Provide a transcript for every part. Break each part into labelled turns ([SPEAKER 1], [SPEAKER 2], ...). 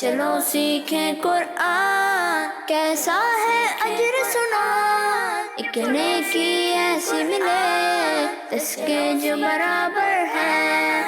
[SPEAKER 1] چلو سیکھیں قرآن، کیسا ہے اجر سنا، ایک نیکی ایسی ملے اس کے جو برابر ہے۔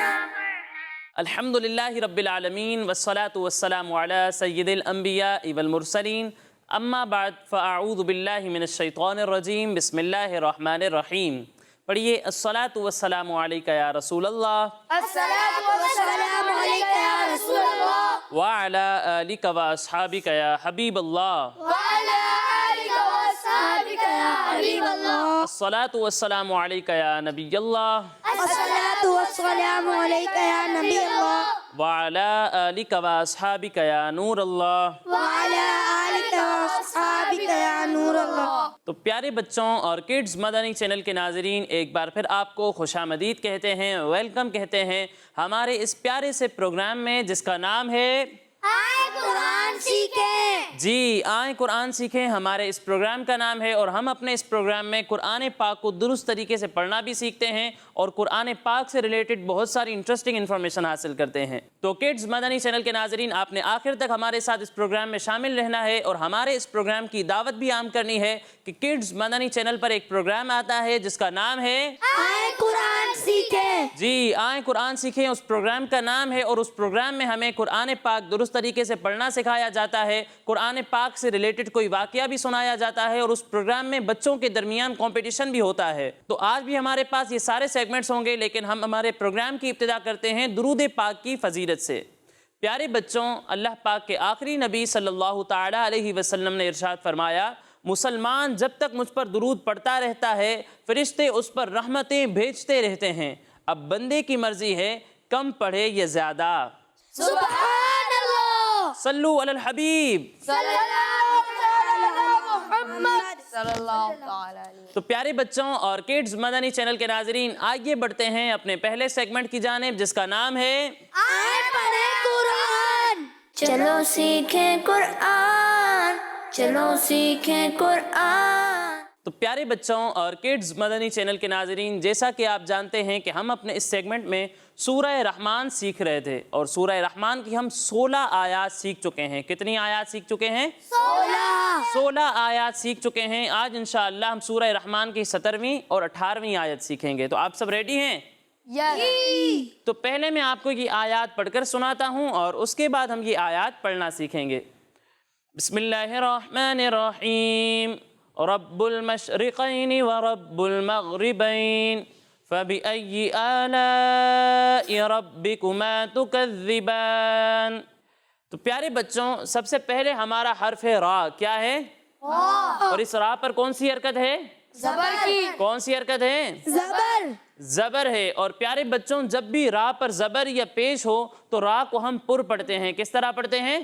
[SPEAKER 2] الحمدللہ رب العالمین والصلاة والسلام علی سید الانبیاء والمرسلین، اما بعد فاعوذ باللہ من الشیطان الرجیم، بسم اللہ الرحمن الرحیم۔ پڑھیے الصلاة والسلام علیکہ یا رسول اللہ،
[SPEAKER 1] الصلاۃ والسلام علیکہ یا رسول اللہ،
[SPEAKER 2] وعلی آلک واصحابک یا حبیب اللہ،
[SPEAKER 1] وعلی آلک واصحابک یا حبیب اللہ،
[SPEAKER 2] الصلاة والسلام علیکہ یا نبی اللہ،
[SPEAKER 1] الصلاۃ والسلام علیکہ یا نبی اللہ،
[SPEAKER 2] وعلی آلک واصحابک یا نور اللہ۔
[SPEAKER 1] وعلی آلک واصحابک یا نور اللہ۔
[SPEAKER 2] تو پیارے بچوں اور کڈز مدنی چینل کے ناظرین، ایک بار پھر آپ کو خوش آمدید کہتے ہیں، ویلکم کہتے ہیں ہمارے اس پیارے سے پروگرام میں جس کا نام ہے
[SPEAKER 1] آئے قرآن سیکھیں۔
[SPEAKER 2] جی آئیں قرآن سیکھیں۔ ہمارے اس پروگرام کا نام ہے اور ہم اپنے اس پروگرام میں قرآن پاک کو درست طریقے سے پڑھنا بھی سیکھتے ہیں اور قرآن پاک سے ریلیٹڈ بہت ساری انٹرسٹنگ انفارمیشن حاصل کرتے ہیں۔ تو کڈز مدنی چینل کے ناظرین، آپ نے آخر تک ہمارے ساتھ اس پروگرام میں شامل رہنا ہے اور ہمارے اس پروگرام کی دعوت بھی عام کرنی ہے کہ کڈز مدنی چینل پر ایک پروگرام آتا ہے جس کا نام ہے
[SPEAKER 1] آئے قرآن سیکھیں۔
[SPEAKER 2] جی آئیں قرآن سیکھیں، اس پروگرام کا نام ہے، اور اس پروگرام میں ہمیں قرآن پاک درست طریقے سے پڑھنا سکھایا جاتا ہے، قرآن پاک سے ریلیٹڈ کوئی واقعہ بھی سنایا جاتا ہے، اور اس پروگرام میں بچوں کے درمیان کمپٹیشن بھی ہوتا ہے۔ تو آج بھی ہمارے پاس یہ سارے سیگمنٹس ہوں گے، لیکن ہم ہمارے پروگرام کی ابتدا کرتے ہیں درود پاک کی فضیلت سے۔ پیارے بچوں، اللہ پاک کے آخری نبی صلی اللہ تعالیٰ علیہ وسلم نے ارشاد فرمایا، مسلمان جب تک مجھ پر درود پڑھتا رہتا ہے فرشتے اس پر رحمتیں بھیجتے رہتے ہیں۔ اب بندے کی مرضی ہے کم پڑھے یا زیادہ۔
[SPEAKER 1] سبحان اللہ،
[SPEAKER 2] صلو علی الحبیب۔
[SPEAKER 1] صلی اللہ علیہ محمد، صلی اللہ تعالی علیہ۔
[SPEAKER 2] تو پیارے بچوں اور کڈز مدنی چینل کے ناظرین، آئیے بڑھتے ہیں اپنے پہلے سیگمنٹ کی جانب جس کا نام ہے
[SPEAKER 1] آئے پڑھیں قرآن، چلو سیکھیں قرآن، چلو سیکھیں قرآن۔
[SPEAKER 2] تو پیارے بچوں اور کڈز مدنی چینل کے ناظرین، جیسا کہ آپ جانتے ہیں کہ ہم اپنے اس سیگمنٹ میں سورہ رحمان سیکھ رہے تھے اور سورہ رحمان کی ہم 16 آیات سیکھ چکے ہیں۔ کتنی آیات سیکھ چکے ہیں؟ 16 آیات سیکھ چکے ہیں۔ آج انشاءاللہ ہم سورہ رحمان کی 17ویں اور 18ویں آیت سیکھیں گے۔ تو آپ سب ریڈی ہیں؟ تو پہلے میں آپ کو یہ آیات پڑھ کر سناتا ہوں اور اس کے بعد ہم یہ آیات پڑھنا سیکھیں گے۔ بسم اللہ الرحمن الرحیم، رب المشرقین ورب المغربین فبأي آلاء ربكما تكذبان۔ تو پیارے بچوں، سب سے پہلے ہمارا حرف ہے را۔ کیا ہے؟ اور اس را پر کون سی حرکت ہے؟
[SPEAKER 1] زبر کی۔
[SPEAKER 2] کون سی حرکت ہے؟
[SPEAKER 1] زبر۔
[SPEAKER 2] زبر ہے۔ اور پیارے بچوں، جب بھی را پر زبر یا پیش ہو تو را کو ہم پر پڑھتے ہیں۔ کس طرح پڑھتے ہیں؟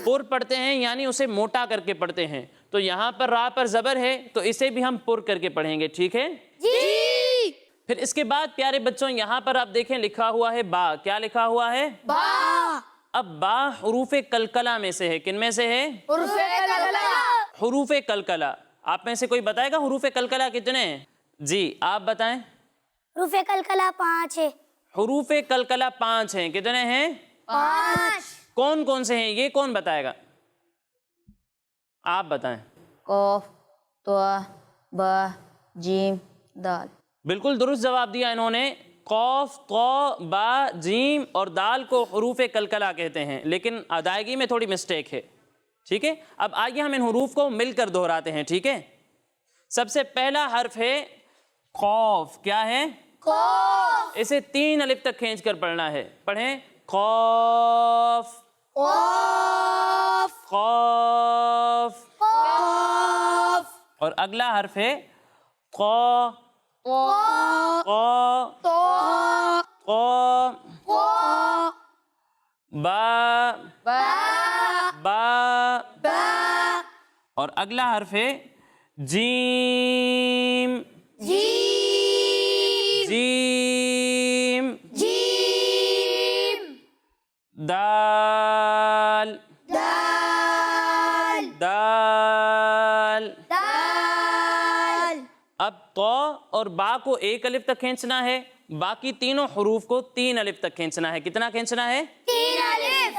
[SPEAKER 2] پر پڑھتے ہیں، یعنی اسے موٹا کر کے پڑھتے ہیں۔ تو یہاں پر را پر زبر ہے تو اسے بھی ہم پر کر کے پڑھیں گے، ٹھیک ہے؟
[SPEAKER 1] جی۔
[SPEAKER 2] پھر اس کے بعد پیارے بچوں یہاں پر آپ دیکھیں لکھا ہوا ہے با۔ کیا لکھا ہوا ہے؟
[SPEAKER 1] با۔
[SPEAKER 2] اب با حروف کلکلہ میں سے ہے۔ کن میں سے ہے؟
[SPEAKER 1] حروف کلکلہ۔
[SPEAKER 2] حروف کلکلہ۔ آپ میں سے کوئی بتائے گا حروف کلکلہ کتنے ہیں؟ جی آپ بتائیں۔
[SPEAKER 1] حروف کلکلہ 5 ہے۔
[SPEAKER 2] حروف کلکلہ 5 ہیں۔ کتنے ہیں؟
[SPEAKER 1] 5۔
[SPEAKER 2] کون کون سے ہیں یہ کون بتائے گا؟ آپ بتائیں۔
[SPEAKER 3] قاف، طا، با، جیم، دال۔
[SPEAKER 2] بالکل درست جواب دیا انہوں نے۔ قاف، طا، با، جیم اور دال کو حروف کلکلہ کہتے ہیں، لیکن ادائیگی میں تھوڑی مسٹیک ہے، ٹھیک ہے؟ اب آئیے ہم ان حروف کو مل کر دہراتے ہیں، ٹھیک ہے؟ سب سے پہلا حرف ہے قاف۔ کیا ہے؟
[SPEAKER 1] قاف۔
[SPEAKER 2] اسے 3 الف تک کھینچ کر پڑھنا ہے۔ پڑھیں قاف،
[SPEAKER 1] قاف،
[SPEAKER 2] قاف۔
[SPEAKER 1] قاف،
[SPEAKER 2] اور اگلا حرف ہے قا،
[SPEAKER 1] قا،
[SPEAKER 2] قا،
[SPEAKER 1] طا،
[SPEAKER 2] قا،
[SPEAKER 1] قا،
[SPEAKER 2] با،
[SPEAKER 1] با،
[SPEAKER 2] با۔
[SPEAKER 1] با،
[SPEAKER 2] اور اگلا حرف ہے جیم،
[SPEAKER 1] جیم،
[SPEAKER 2] جیم۔
[SPEAKER 1] جیم،
[SPEAKER 2] دال،
[SPEAKER 1] دال،
[SPEAKER 2] دال۔
[SPEAKER 1] دال۔
[SPEAKER 2] اب طا اور با کو 1 الف تک کھینچنا ہے، باقی تینوں حروف کو 3 الف تک کھینچنا ہے۔ کتنا کھینچنا ہے؟
[SPEAKER 1] 3 الف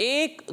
[SPEAKER 2] 1,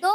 [SPEAKER 1] 2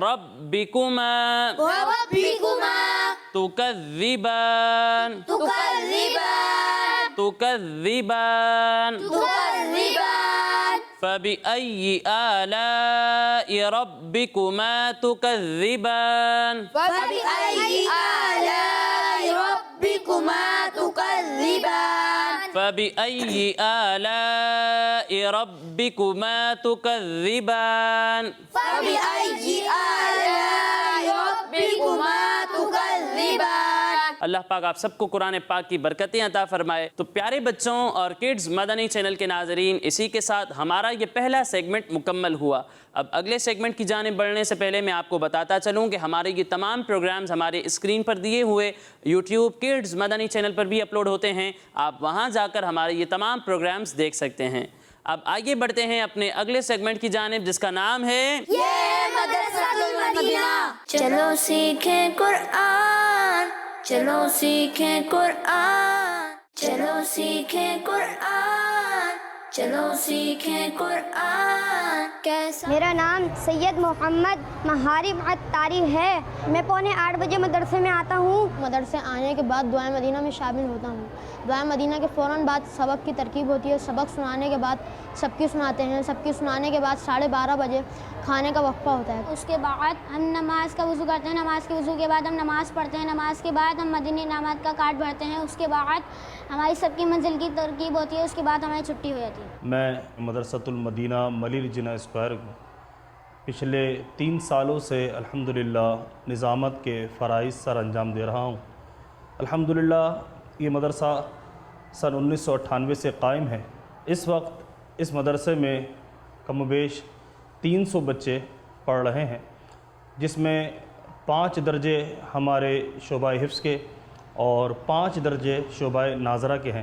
[SPEAKER 2] ربكما
[SPEAKER 1] ربكما
[SPEAKER 2] تكذبان
[SPEAKER 1] تكذبان
[SPEAKER 2] تكذبان
[SPEAKER 1] تكذبان
[SPEAKER 2] فبأي آلاء ربكما تكذبان
[SPEAKER 1] فبأي آلاء ربكما تكذبان
[SPEAKER 2] فبأي آلاء ربكما تكذبان
[SPEAKER 1] فبأي آلاء ربكما تكذبان
[SPEAKER 2] اللہ پاک آپ سب کو قرآن پاک کی برکتیں عطا فرمائے۔ تو پیارے بچوں اور کڈز مدنی چینل کے ناظرین، اسی کے ساتھ ہمارا یہ پہلا سیگمنٹ مکمل ہوا۔ اب اگلے سیگمنٹ کی جانب بڑھنے سے پہلے میں آپ کو بتاتا چلوں کہ ہمارے یہ تمام پروگرامز ہمارے اسکرین پر دیے ہوئے یوٹیوب کڈز مدنی چینل پر بھی اپلوڈ ہوتے ہیں، آپ وہاں جا کر ہمارے یہ تمام پروگرامز دیکھ سکتے ہیں۔ اب آگے بڑھتے ہیں اپنے اگلے سیگمنٹ کی جانب، جس کا نام ہے
[SPEAKER 1] یہ مدرسۃ المدینہ۔
[SPEAKER 4] چلو سیکھیں قرآن، چلو سیکھیں قرآن، چلو سیکھیں قرآن، چلو سیکھیں قرآن۔ کیسا
[SPEAKER 5] میرا نام سید محمد محارب عطاری ہے۔ میں 7:45 بجے مدرسے میں آتا ہوں۔
[SPEAKER 6] مدرسے آنے کے بعد دعائے مدینہ میں شامل ہوتا ہوں۔ دعائے مدینہ کے فوراً بعد سبق کی ترکیب ہوتی ہے۔ سبق سنانے کے بعد سب کی سناتے ہیں۔ سب کی سنانے کے بعد 12:30 بجے کھانے کا وقفہ ہوتا ہے۔
[SPEAKER 7] اس کے بعد ہم نماز کا وضو کرتے ہیں۔ نماز کے وضو کے بعد ہم نماز پڑھتے ہیں۔ نماز کے بعد ہم مدنی انعامات کا کارڈ بھرتے ہیں۔ اس کے بعد ہماری سب کی منزل کی ترکیب ہوتی ہے۔ اس کے بعد ہماری چھٹی ہو جاتی ہے۔
[SPEAKER 8] میں مدرسۃ المدینہ ملیل جناح اسکوائر پچھلے 3 سالوں سے الحمدللہ نظامت کے فرائض سر انجام دے رہا ہوں۔ الحمدللہ یہ مدرسہ سن 1998 سے قائم ہے۔ اس وقت اس مدرسے میں کم و بیش 300 بچے پڑھ رہے ہیں، جس میں 5 درجے ہمارے شعبہ حفظ کے اور 5 درجے شعبہ ناظرہ کے ہیں۔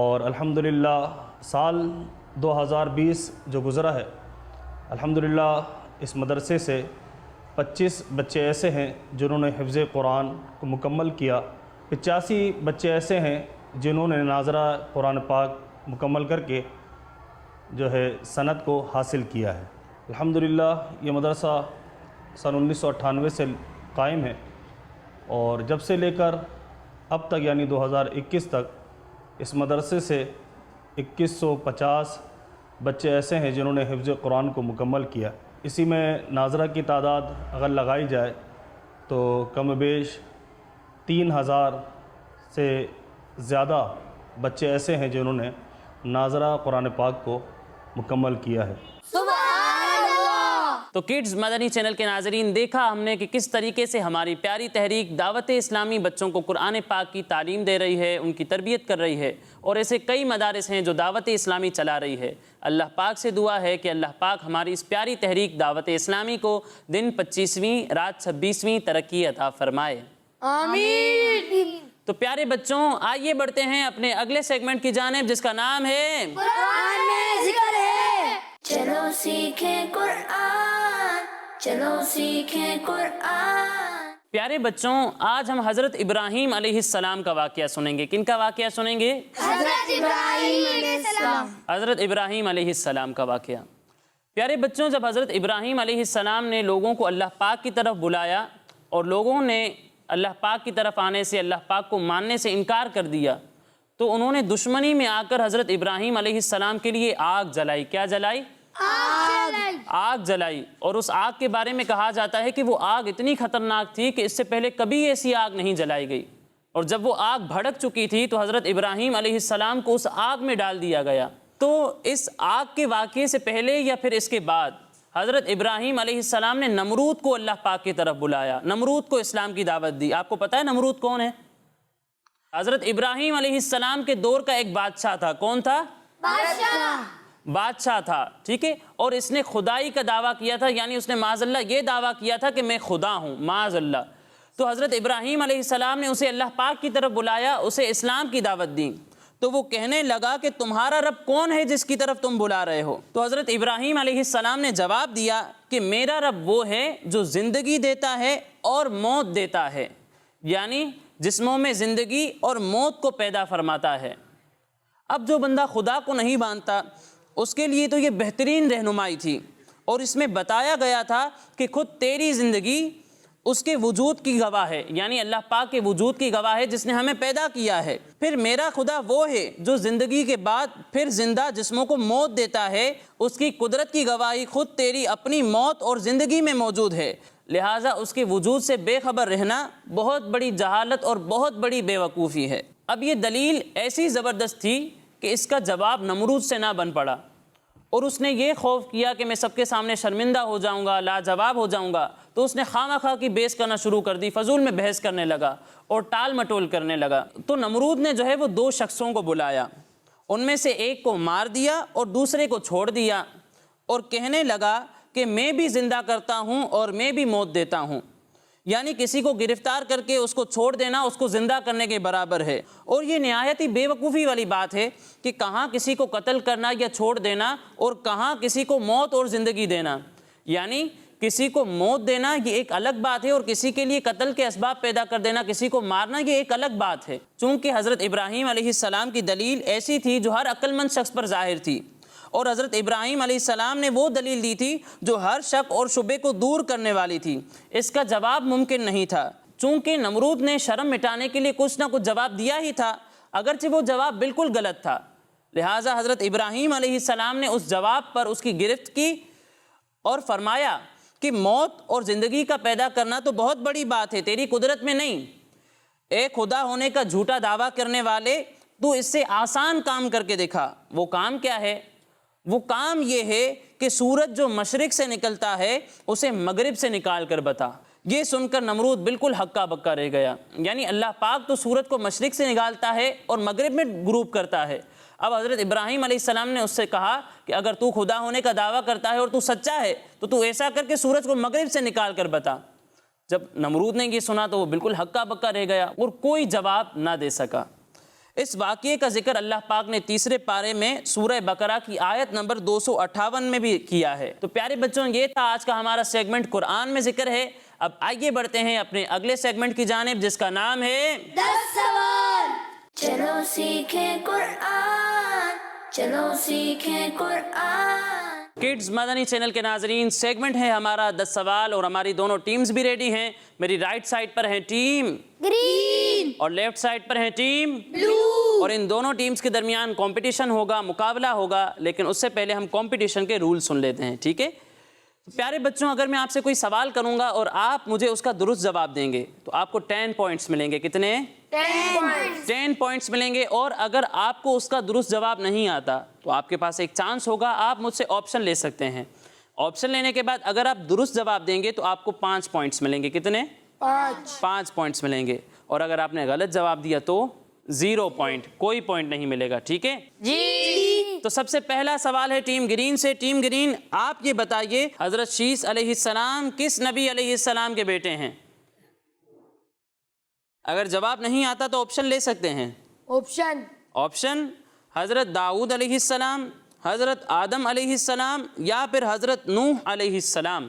[SPEAKER 8] اور الحمدللہ سال 2020 جو گزرا ہے، الحمدللہ اس مدرسے سے 25 بچے ایسے ہیں جنہوں نے حفظ قرآن کو مکمل کیا، 85 بچے ایسے ہیں جنہوں نے ناظرہ قرآن پاک مکمل کر کے جو ہے سند کو حاصل کیا ہے۔ الحمدللہ یہ مدرسہ سن 1998 سے قائم ہے، اور جب سے لے کر اب تک یعنی 2021 تک اس مدرسے سے 2150 بچے ایسے ہیں جنہوں نے حفظ قرآن کو مکمل کیا۔ اسی میں ناظرہ کی تعداد اگر لگائی جائے تو کم و بیش 3000 سے زیادہ بچے ایسے ہیں جنہوں نے ناظرہ قرآن پاک کو مکمل کیا ہے۔
[SPEAKER 2] تو کڈز مدنی چینل کے ناظرین، دیکھا ہم نے کہ کس طریقے سے ہماری پیاری تحریک دعوت اسلامی بچوں کو قرآن پاک کی تعلیم دے رہی ہے، ان کی تربیت کر رہی ہے، اور ایسے کئی مدارس ہیں جو دعوت اسلامی چلا رہی ہے۔ اللہ پاک سے دعا ہے کہ اللہ پاک ہماری اس پیاری تحریک دعوت اسلامی کو دن 25ویں رات 26ویں ترقی عطا فرمائے،
[SPEAKER 1] آمین۔
[SPEAKER 2] تو پیارے بچوں آئیے بڑھتے ہیں اپنے اگلے سیگمنٹ کی جانب، جس کا نام ہے
[SPEAKER 1] قرآن میں ذکر ہے۔
[SPEAKER 4] چلو سیکھیں قرآن، چلو سیکھیں قرآن۔
[SPEAKER 2] پیارے بچوں آج ہم حضرت ابراہیم علیہ السلام کا واقعہ سنیں گے۔ کن کا واقعہ سنیں گے؟
[SPEAKER 1] حضرت ابراہیم علیہ السلام۔
[SPEAKER 2] حضرت ابراہیم علیہ السلام کا واقعہ۔ پیارے بچوں جب حضرت ابراہیم علیہ السلام نے لوگوں کو اللہ پاک کی طرف بلایا اور لوگوں نے اللہ پاک کی طرف آنے سے، اللہ پاک کو ماننے سے انکار کر دیا، تو انہوں نے دشمنی میں آ کر حضرت ابراہیم علیہ السلام کے لیے آگ جلائی۔ کیا جلائی؟ آگ جلائی۔ اور اس آگ کے بارے میں کہا جاتا ہے کہ وہ آگ اتنی خطرناک تھی کہ اس سے پہلے کبھی ایسی آگ نہیں جلائی گئی، اور جب وہ آگ بھڑک چکی تھی تو حضرت ابراہیم علیہ السلام کو اس آگ میں ڈال دیا گیا۔ تو اس آگ کے واقعے سے پہلے یا پھر اس کے بعد حضرت ابراہیم علیہ السلام نے نمرود کو اللہ پاک کی طرف بلایا، نمرود کو اسلام کی دعوت دی۔ آپ کو پتہ ہے نمرود کون ہے؟ حضرت ابراہیم علیہ السلام کے دور کا ایک بادشاہ تھا۔ کون تھا؟ بادشاہ تھا، ٹھیک ہے، اور اس نے خدائی کا دعویٰ کیا تھا، یعنی اس نے معاذ اللہ یہ دعویٰ کیا تھا کہ میں خدا ہوں، معاذ اللہ۔ تو حضرت ابراہیم علیہ السلام نے اسے اللہ پاک کی طرف بلایا، اسے اسلام کی دعوت دی۔ تو وہ کہنے لگا کہ تمہارا رب کون ہے جس کی طرف تم بلا رہے ہو؟ تو حضرت ابراہیم علیہ السلام نے جواب دیا کہ میرا رب وہ ہے جو زندگی دیتا ہے اور موت دیتا ہے، یعنی جسموں میں زندگی اور موت کو پیدا فرماتا ہے۔ اب جو بندہ خدا کو نہیں مانتا اس کے لیے تو یہ بہترین رہنمائی تھی، اور اس میں بتایا گیا تھا کہ خود تیری زندگی اس کے وجود کی گواہ ہے، یعنی اللہ پاک کے وجود کی گواہ ہے جس نے ہمیں پیدا کیا ہے۔ پھر میرا خدا وہ ہے جو زندگی کے بعد پھر زندہ جسموں کو موت دیتا ہے، اس کی قدرت کی گواہی خود تیری اپنی موت اور زندگی میں موجود ہے، لہٰذا اس کے وجود سے بے خبر رہنا بہت بڑی جہالت اور بہت بڑی بے وقوفی ہے۔ اب یہ دلیل ایسی زبردست تھی کہ اس کا جواب نمرود سے نہ بن پڑا، اور اس نے یہ خوف کیا کہ میں سب کے سامنے شرمندہ ہو جاؤں گا، لاجواب ہو جاؤں گا، تو اس نے خواہ خواہ کی بحث کرنا شروع کر دی، فضول میں بحث کرنے لگا اور ٹال مٹول کرنے لگا۔ تو نمرود نے جو ہے وہ 2 شخصوں کو بلایا، ان میں سے ایک کو مار دیا اور دوسرے کو چھوڑ دیا، اور کہنے لگا کہ میں بھی زندہ کرتا ہوں اور میں بھی موت دیتا ہوں، یعنی کسی کو گرفتار کر کے اس کو چھوڑ دینا اس کو زندہ کرنے کے برابر ہے۔ اور یہ نہایت ہی بے وقوفی والی بات ہے کہ کہاں کسی کو قتل کرنا یا چھوڑ دینا اور کہاں کسی کو موت اور زندگی دینا، یعنی کسی کو موت دینا یہ ایک الگ بات ہے، اور کسی کے لیے قتل کے اسباب پیدا کر دینا، کسی کو مارنا، یہ ایک الگ بات ہے۔ چونکہ حضرت ابراہیم علیہ السلام کی دلیل ایسی تھی جو ہر عقل مند شخص پر ظاہر تھی، اور حضرت ابراہیم علیہ السلام نے وہ دلیل دی تھی جو ہر شک اور شبے کو دور کرنے والی تھی، اس کا جواب ممکن نہیں تھا۔ چونکہ نمرود نے شرم مٹانے کے لیے کچھ نہ کچھ جواب دیا ہی تھا، اگرچہ وہ جواب بالکل غلط تھا، لہٰذا حضرت ابراہیم علیہ السلام نے اس جواب پر اس کی گرفت کی اور فرمایا کہ موت اور زندگی کا پیدا کرنا تو بہت بڑی بات ہے، تیری قدرت میں نہیں۔ اے خدا ہونے کا جھوٹا دعویٰ کرنے والے، تو اس سے آسان کام کر کے دکھا۔ وہ کام کیا ہے؟ وہ کام یہ ہے کہ سورج جو مشرق سے نکلتا ہے اسے مغرب سے نکال کر بتا۔ یہ سن کر نمرود بالکل ہکا بکا رہ گیا، یعنی اللہ پاک تو سورج کو مشرق سے نکالتا ہے اور مغرب میں غروب کرتا ہے۔ اب حضرت ابراہیم علیہ السلام نے اس سے کہا کہ اگر تو خدا ہونے کا دعویٰ کرتا ہے اور تو سچا ہے تو تو ایسا کر کے سورج کو مغرب سے نکال کر بتا۔ جب نمرود نے یہ سنا تو وہ بالکل ہکا بکا رہ گیا اور کوئی جواب نہ دے سکا۔ اس واقعے کا ذکر اللہ پاک نے 3 پارے میں سورہ بقرہ کی آیت نمبر 258 میں بھی کیا ہے۔ تو پیارے بچوں، یہ تھا آج کا ہمارا سیگمنٹ قرآن میں ذکر ہے۔ اب آئیے بڑھتے ہیں اپنے اگلے سیگمنٹ کی جانب جس کا نام ہے
[SPEAKER 4] 10 سوال۔ چلو سیکھیں قرآن، چلو سیکھیں قرآن۔
[SPEAKER 2] کڈز مدنی چینل کے ناظرین، سیگمنٹ ہے ہمارا 10 سوال، اور ہماری دونوں ٹیمز بھی ریڈی ہیں۔ میری رائٹ سائڈ پر ہے ٹیم
[SPEAKER 7] گرین
[SPEAKER 2] اور لیفٹ سائڈ پر ہے ٹیم
[SPEAKER 7] بلو،
[SPEAKER 2] اور ان دونوں ٹیمز کے درمیان کمپٹیشن ہوگا، مقابلہ ہوگا، لیکن اس سے پہلے ہم کمپٹیشن کے رول سن لیتے ہیں، ٹھیک ہے؟ پیارے بچوں، اگر میں آپ سے کوئی سوال کروں گا اور آپ مجھے اس کا درست جواب دیں گے تو آپ کو 10 پوائنٹس ملیں گے۔ کتنے؟ 10 پوائنٹس ملیں گے۔ اور اگر آپ کو اس کا درست جواب نہیں آتا تو آپ کے پاس ایک چانس ہوگا، آپ مجھ سے آپشن لے سکتے ہیں۔ آپشن لینے کے بعد اگر آپ درست جواب دیں گے تو آپ کو 5 پوائنٹس ملیں گے۔ کتنے؟ 5 پوائنٹس ملیں گے۔ اور اگر آپ نے غلط جواب دیا تو 0 پوائنٹ، کوئی پوائنٹ نہیں ملے گا، ٹھیک ہے جی؟ تو سب سے پہلا سوال ہے ٹیم گرین سے۔ ٹیم گرین، آپ یہ بتائیے حضرت شیس علیہ السلام کس نبی علیہ السلام کے بیٹے ہیں؟ اگر جواب نہیں آتا تو آپشن لے سکتے ہیں۔ آپشن حضرت داؤد علیہ السلام، حضرت آدم علیہ السلام، یا پھر حضرت نوح علیہ السلام۔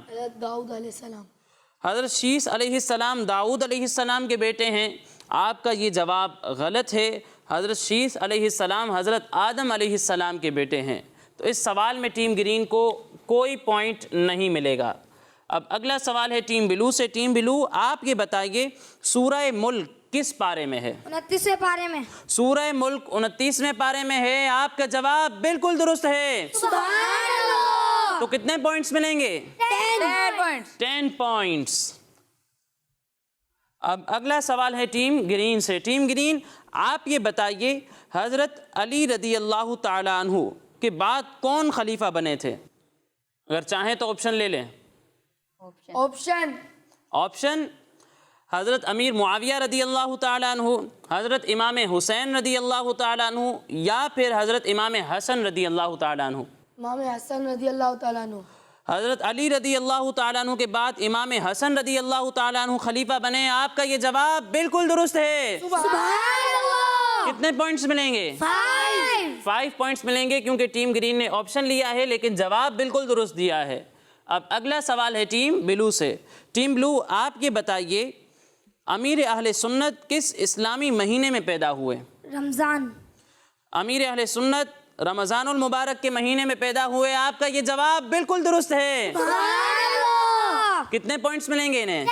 [SPEAKER 2] حضرت شیس علیہ السلام داؤد علیہ السلام کے بیٹے ہیں۔ آپ کا یہ جواب غلط ہے۔ حضرت شیس علیہ السلام حضرت آدم علیہ السلام کے بیٹے ہیں۔ تو اس سوال میں ٹیم گرین کو کوئی پوائنٹ نہیں ملے گا۔ اب اگلا سوال ہے ٹیم بلو سے۔ ٹیم بلو، آپ یہ بتائیے سورہ ملک کس پارے میں ہے؟
[SPEAKER 5] 29ویں پارے میں۔
[SPEAKER 2] سورہ ملک 29ویں پارے میں ہے۔ آپ کا جواب بالکل درست ہے۔
[SPEAKER 5] سبحان اللہ۔
[SPEAKER 2] تو کتنے پوائنٹس ملیں گے؟ 10 پوائنٹس۔ اب اگلا سوال ہے ٹیم گرین سے۔ ٹیم گرین، آپ یہ بتائیے حضرت علی رضی اللہ تعالی عنہ کے بعد کون خلیفہ بنے تھے؟ اگر چاہیں تو آپشن لے لیں۔ آپشن حضرت امیر معاویہ رضی اللہ تعالی عنہ، حضرت امام حسین رضی اللہ تعالی عنہ، یا پھر حضرت امام حسن رضی اللہ تعالی عنہ۔ حضرت علی رضی اللہ تعالیٰ عنہ کے بعد امام حسن رضی اللہ تعالیٰ عنہ خلیفہ بنے۔ آپ کا یہ جواب بالکل درست ہے۔
[SPEAKER 5] سبحان اللہ۔
[SPEAKER 2] کتنے پوائنٹس ملیں گے؟ 5 پوائنٹس ملیں گے، کیونکہ ٹیم گرین نے آپشن لیا ہے لیکن جواب بالکل درست دیا ہے۔ اب اگلا سوال ہے ٹیم بلو سے۔ ٹیم بلو، آپ یہ بتائیے امیر اہل سنت کس اسلامی مہینے میں پیدا ہوئے؟
[SPEAKER 5] رمضان۔
[SPEAKER 2] امیر اہل سنت رمضان المبارک کے مہینے میں پیدا ہوئے؟ آپ کا یہ جواب بالکل درست ہے۔ کتنے پوائنٹس ملیں گے انہیں؟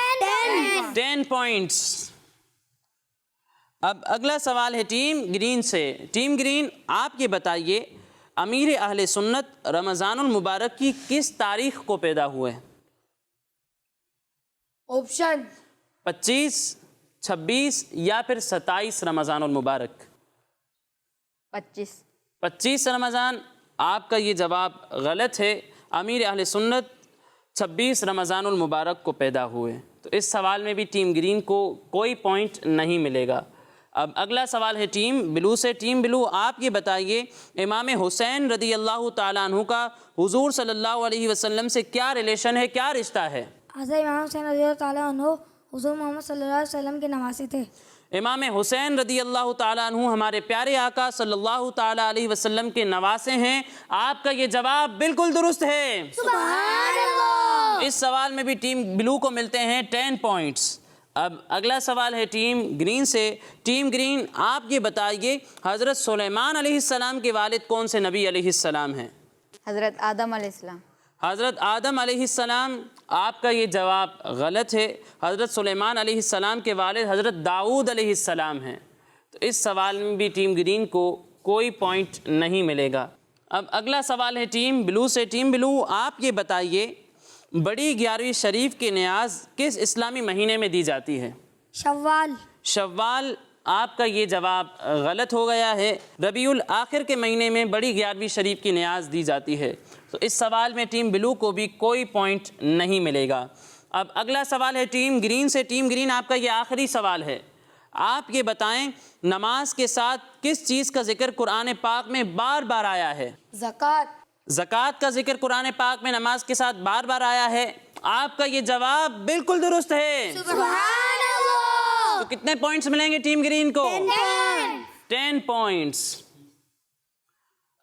[SPEAKER 2] 10 پوائنٹس۔ اب اگلا سوال ہے ٹیم گرین سے۔ ٹیم گرین، آپ یہ بتائیے امیر اہل سنت رمضان المبارک کی کس تاریخ کو پیدا ہوئے؟
[SPEAKER 1] آپشن
[SPEAKER 2] 25، 26 یا پھر 27 رمضان المبارک؟ 25 رمضان۔ آپ کا یہ جواب غلط ہے۔ امیر اہل سنت 26 رمضان المبارک کو پیدا ہوئے۔ تو اس سوال میں بھی ٹیم گرین کو کوئی پوائنٹ نہیں ملے گا۔ اب اگلا سوال ہے ٹیم بلو سے۔ ٹیم بلو، آپ یہ بتائیے امام حسین رضی اللہ تعالیٰ عنہ کا حضور صلی اللہ علیہ وسلم سے کیا ریلیشن ہے، کیا رشتہ ہے؟
[SPEAKER 5] حضرت امام حسین رضی اللہ تعالیٰ عنہ حضور محمد صلی اللہ علیہ وسلم کے نواسے تھے۔
[SPEAKER 2] امام حسین رضی اللہ تعالیٰ عنہ ہمارے پیارے آقا صلی اللہ تعالیٰ علیہ وسلم کے نواسے ہیں۔ آپ کا یہ جواب بالکل درست ہے۔
[SPEAKER 5] سبحان اللہ۔
[SPEAKER 2] اس سوال میں بھی ٹیم بلو کو ملتے ہیں 10 پوائنٹس۔ اب اگلا سوال ہے ٹیم گرین سے۔ ٹیم گرین، آپ یہ بتائیے حضرت سلیمان علیہ السلام کے والد کون سے نبی علیہ السلام ہیں؟
[SPEAKER 3] حضرت آدم علیہ السلام۔
[SPEAKER 2] حضرت آدم علیہ السلام۔ آپ کا یہ جواب غلط ہے۔ حضرت سلیمان علیہ السلام کے والد حضرت داؤد علیہ السلام ہیں۔ تو اس سوال میں بھی ٹیم گرین کو کوئی پوائنٹ نہیں ملے گا۔ اب اگلا سوال ہے ٹیم بلو سے۔ ٹیم بلو، آپ یہ بتائیے بڑی 11ویں شریف کی نیاز کس اسلامی مہینے میں دی جاتی ہے؟
[SPEAKER 5] شوال۔
[SPEAKER 2] شوال۔ آپ کا یہ جواب غلط ہو گیا ہے۔ ربیع الآخر کے مہینے میں بڑی 11ویں شریف کی نیاز دی جاتی ہے۔ تو اس سوال میں ٹیم بلو کو بھی کوئی پوائنٹ نہیں ملے گا۔ اب اگلا سوال ہے ٹیم گرین سے۔ ٹیم گرین، آپ کا یہ آخری سوال ہے۔ آپ یہ بتائیں نماز کے ساتھ کس چیز کا ذکر قرآن پاک میں بار بار آیا ہے؟
[SPEAKER 1] زکوٰۃ۔
[SPEAKER 2] زکوٰۃ کا ذکر قرآن پاک میں نماز کے ساتھ بار بار آیا ہے۔ آپ کا یہ جواب بالکل درست ہے۔
[SPEAKER 5] سبحان اللہ۔
[SPEAKER 2] تو کتنے پوائنٹس ملیں گے ٹیم گرین کو؟ 10 پوائنٹس۔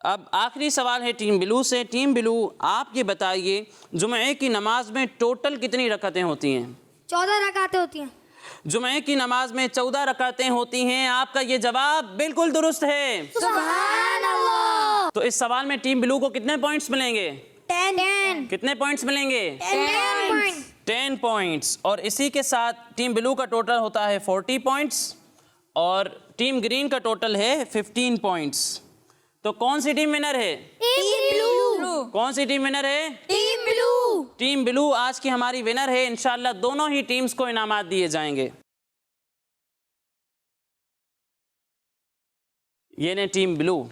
[SPEAKER 2] اب آخری سوال ہے ٹیم بلو سے۔ ٹیم بلو، آپ یہ بتائیے جمعے کی نماز میں ٹوٹل کتنی رکعتیں ہوتی ہیں؟
[SPEAKER 5] 14 رکعتیں ہوتی ہیں۔
[SPEAKER 2] جمعے کی نماز میں 14 رکعتیں ہوتی ہیں۔ آپ کا یہ جواب بالکل درست ہے۔
[SPEAKER 5] سبحان اللہ۔
[SPEAKER 2] تو اس سوال میں ٹیم بلو کو کتنے پوائنٹس ملیں گے؟
[SPEAKER 5] 10
[SPEAKER 2] کتنے پوائنٹس ملیں گے؟ 10 پوائنٹس۔ اور اسی کے ساتھ ٹیم بلو کا ٹوٹل ہوتا ہے 40 پوائنٹس اور ٹیم گرین کا ٹوٹل ہے 15 پوائنٹس۔ تو کون سی ٹیم ونر ہے؟ کون سی ٹیم ونر ہے؟ ٹیم بلو آج کی ہماری ونر ہے۔ انشاءاللہ دونوں ہی ٹیمز کو انعامات دیے جائیں گے۔ یہ نے ٹیم بلو۔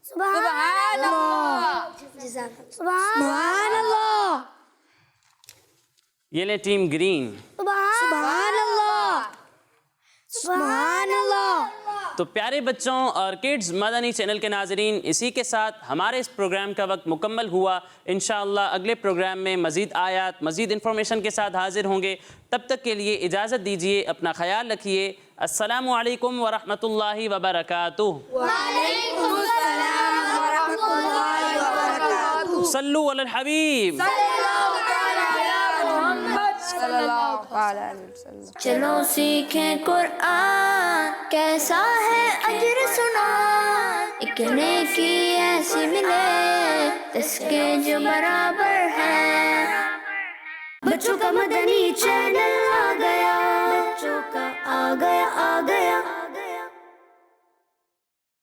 [SPEAKER 5] سبحان اللہ۔ سبحان اللہ۔
[SPEAKER 2] یہ لے ٹیم گرین۔
[SPEAKER 5] سبحان اللہ۔ سبحان اللہ۔
[SPEAKER 2] تو پیارے بچوں اور کڈز مدنی چینل کے ناظرین، اسی کے ساتھ ہمارے اس پروگرام کا وقت مکمل ہوا۔ انشاءاللہ اگلے پروگرام میں مزید آیات، مزید انفارمیشن کے ساتھ حاضر ہوں گے۔ تب تک کے لیے اجازت دیجیے، اپنا خیال رکھیے۔ السلام علیکم ورحمۃ اللہ وبرکاتہ۔
[SPEAKER 1] وعلیکم السلام ورحمۃ اللہ وبرکاتہ۔
[SPEAKER 2] صلو علی الحبیب۔
[SPEAKER 1] صلی اللہ علیہ وسلم۔
[SPEAKER 4] چلو سیکھیں قرآن، کیسا ہے اجر سنا، ایک نیکی ایسی ملے جس کے جو برابر ہے۔ بچوں کا مدنی چینل آ گیا، بچوں کا آ گیا